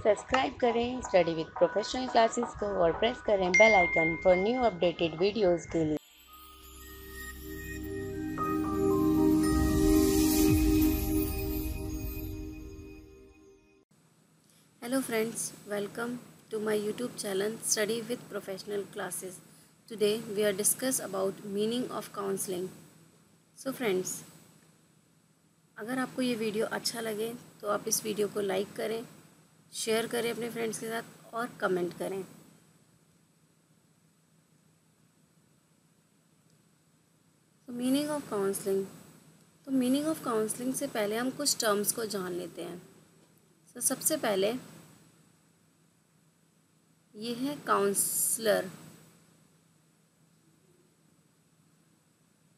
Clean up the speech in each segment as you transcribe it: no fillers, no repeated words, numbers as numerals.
Subscribe करें study with professional classes को और प्रेस करें bell icon for new updated videos के लिए। Hello friends, welcome to my YouTube channel Study with Professional Classes. Today we are discuss about meaning of counseling. So friends, अगर आपको ये video अच्छा लगे तो आप इस वीडियो को लाइक करें, शेयर करें अपने फ्रेंड्स के साथ और कमेंट करें। तो मीनिंग ऑफ काउंसलिंग से पहले हम कुछ टर्म्स को जान लेते हैं। तो सबसे पहले ये है काउंसलर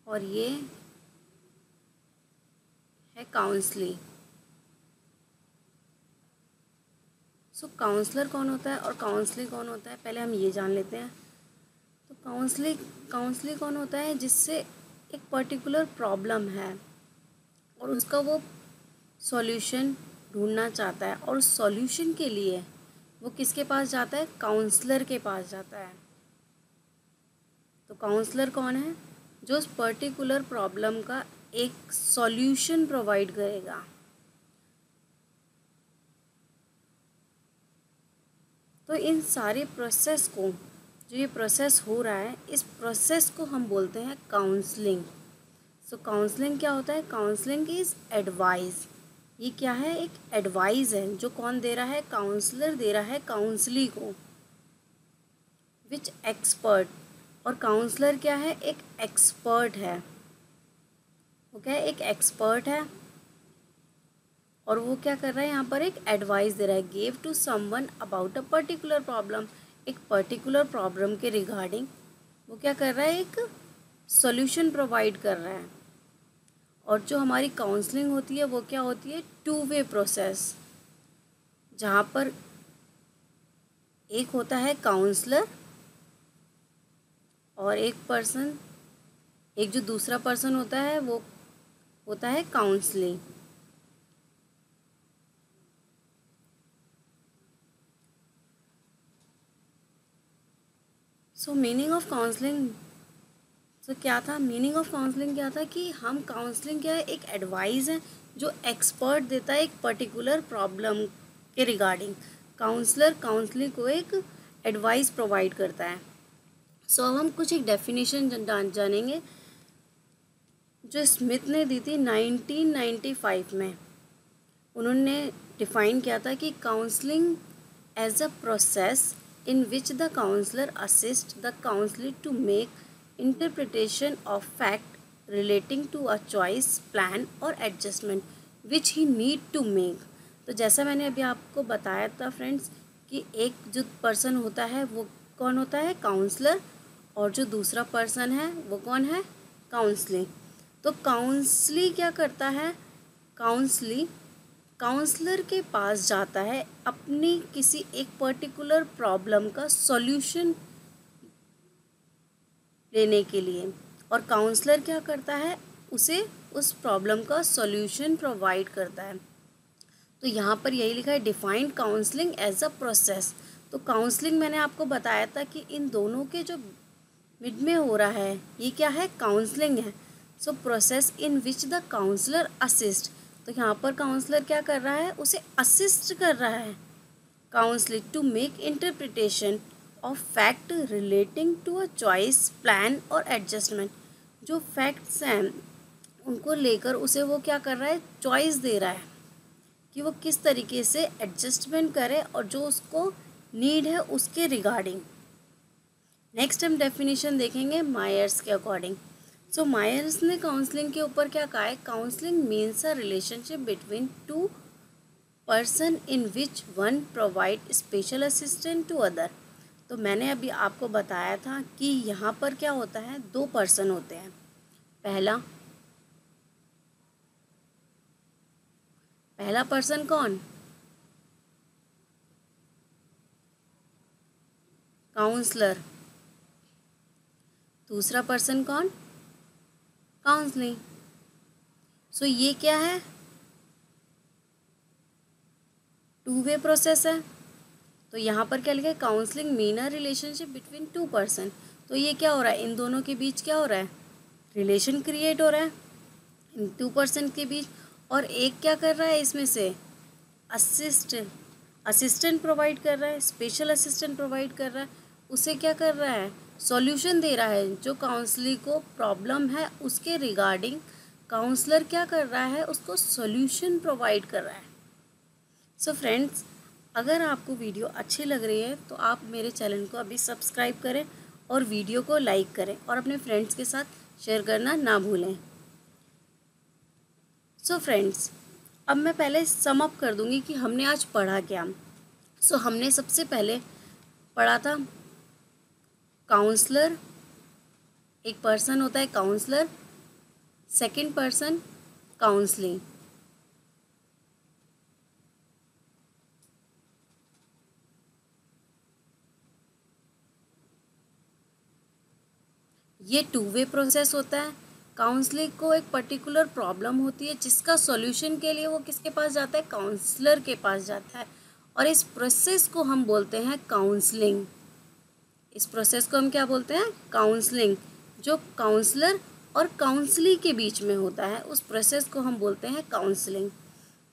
और ये है काउंसली। सो काउंसलर कौन होता है और काउंसली कौन होता है, पहले हम ये जान लेते हैं। तो काउंसली कौन होता है, जिससे एक पर्टिकुलर प्रॉब्लम है और उसका वो सॉल्यूशन ढूंढना चाहता है और उस सॉल्यूशन के लिए वो किसके पास जाता है, काउंसलर के पास जाता है। तो काउंसलर कौन है, जो उस पर्टिकुलर प्रॉब्लम का एक सॉल्यूशन प्रोवाइड करेगा। तो इन सारे प्रोसेस को, जो ये प्रोसेस हो रहा है, इस प्रोसेस को हम बोलते हैं काउंसलिंग। सो काउंसलिंग क्या होता है, काउंसलिंग इज़ एडवाइस। ये क्या है, एक एडवाइस है जो कौन दे रहा है, काउंसलर दे रहा है काउंसली को, विच एक्सपर्ट। और काउंसलर क्या है, एक एक्सपर्ट है। वो क्या है, एक एक्सपर्ट है और वो क्या कर रहा है, यहाँ पर एक एडवाइस दे रहा है। Give to someone about a particular problem, एक पर्टिकुलर प्रॉब्लम के रिगार्डिंग वो क्या कर रहा है, एक सॉल्यूशन प्रोवाइड कर रहा है। और जो हमारी काउंसलिंग होती है वो क्या होती है, टू वे प्रोसेस, जहाँ पर एक होता है काउंसलर और एक जो दूसरा पर्सन होता है वो होता है counselling. So meaning of counselling क्या था, मीनिंग ऑफ काउंसलिंग क्या था कि हम काउंसलिंग क्या है, एक एडवाइस है जो एक्सपर्ट देता है एक पर्टिकुलर प्रॉब्लम के रिगार्डिंग। काउंसलर काउंसलिंग को एक एडवाइस प्रोवाइड करता है। सो अब हम कुछ एक डेफिनेशन जानेंगे जो स्मिथ ने दी थी 1995 में। उन्होंने डिफाइन किया था कि counselling as a process in which the counselor assists the counselee to make interpretation of fact relating to a choice, plan or adjustment which he need to make। तो जैसा मैंने अभी आपको बताया था फ्रेंड्स कि एक जो पर्सन होता है वो कौन होता है, काउंसलर, और जो दूसरा पर्सन है वो कौन है, काउंसली। तो काउंसली क्या करता है, काउंसलर के पास जाता है अपनी किसी एक पर्टिकुलर प्रॉब्लम का सॉल्यूशन लेने के लिए, और काउंसलर क्या करता है, उसे उस प्रॉब्लम का सॉल्यूशन प्रोवाइड करता है। तो यहाँ पर यही लिखा है, defined counselling as a process. तो काउंसलिंग मैंने आपको बताया था कि इन दोनों के जो मिड में हो रहा है ये क्या है, काउंसलिंग है। So process in which the counsellor assist. तो यहाँ पर काउंसलर क्या कर रहा है, उसे असिस्ट कर रहा है counsellor to make interpretation of fact relating to a choice, plan और एडजस्टमेंट। जो फैक्ट्स हैं उनको लेकर उसे वो क्या कर रहा है, चॉइस दे रहा है कि वो किस तरीके से एडजस्टमेंट करे और जो उसको नीड है उसके रिगार्डिंग। नेक्स्ट हम डेफिनेशन देखेंगे मायर्स के अकॉर्डिंग। सो मायर्स ने काउंसलिंग के ऊपर क्या कहा है, counselling means a relationship between two person in which one provide special assistant to other. तो मैंने अभी आपको बताया था कि यहाँ पर क्या होता है, दो पर्सन होते हैं। पहला पर्सन कौन, काउंसलर। दूसरा पर्सन कौन, काउंसलिंग। सो ये क्या है, टू वे प्रोसेस है। तो यहाँ पर क्या लिखा है, काउंसलिंग मीन अ रिलेशनशिप बिटवीन टू पर्सन। तो ये क्या हो रहा है, इन दोनों के बीच क्या हो रहा है, रिलेशन क्रिएट हो रहा है इन टू पर्सन के बीच। और एक क्या कर रहा है इसमें से, असिस्टेंट प्रोवाइड कर रहा है, स्पेशल असिस्टेंट प्रोवाइड कर रहा है, उसे क्या कर रहा है, सॉल्यूशन दे रहा है। जो काउंसलर को प्रॉब्लम है उसके रिगार्डिंग काउंसलर क्या कर रहा है, उसको सॉल्यूशन प्रोवाइड कर रहा है। सो फ्रेंड्स, अगर आपको वीडियो अच्छी लग रही है तो आप मेरे चैनल को अभी सब्सक्राइब करें और वीडियो को लाइक करें और अपने फ्रेंड्स के साथ शेयर करना ना भूलें। सो फ्रेंड्स, अब मैं पहले सम अप कर दूंगी कि हमने आज पढ़ा क्या। सो हमने सबसे पहले पढ़ा था काउंसलर, एक पर्सन होता है काउंसलर, सेकंड पर्सन काउंसलिंग। ये टू वे प्रोसेस होता है। काउंसलिंग को एक पर्टिकुलर प्रॉब्लम होती है जिसका सॉल्यूशन के लिए वो किसके पास जाता है, काउंसलर के पास जाता है, और इस प्रोसेस को हम बोलते हैं काउंसलिंग। इस प्रोसेस को हम क्या बोलते हैं, काउंसलिंग। जो काउंसलर और काउंसली के बीच में होता है उस प्रोसेस को हम बोलते हैं काउंसलिंग,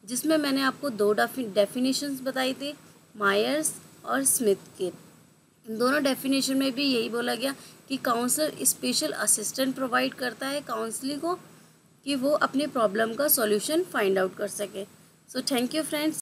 जिसमें मैंने आपको दो डेफिनेशंस बताई थी, मायर्स और स्मिथ के। इन दोनों डेफिनेशन में भी यही बोला गया कि काउंसलर स्पेशल असिस्टेंट प्रोवाइड करता है काउंसली को कि वो अपनी प्रॉब्लम का सॉल्यूशन फाइंड आउट कर सके। So thank you friends.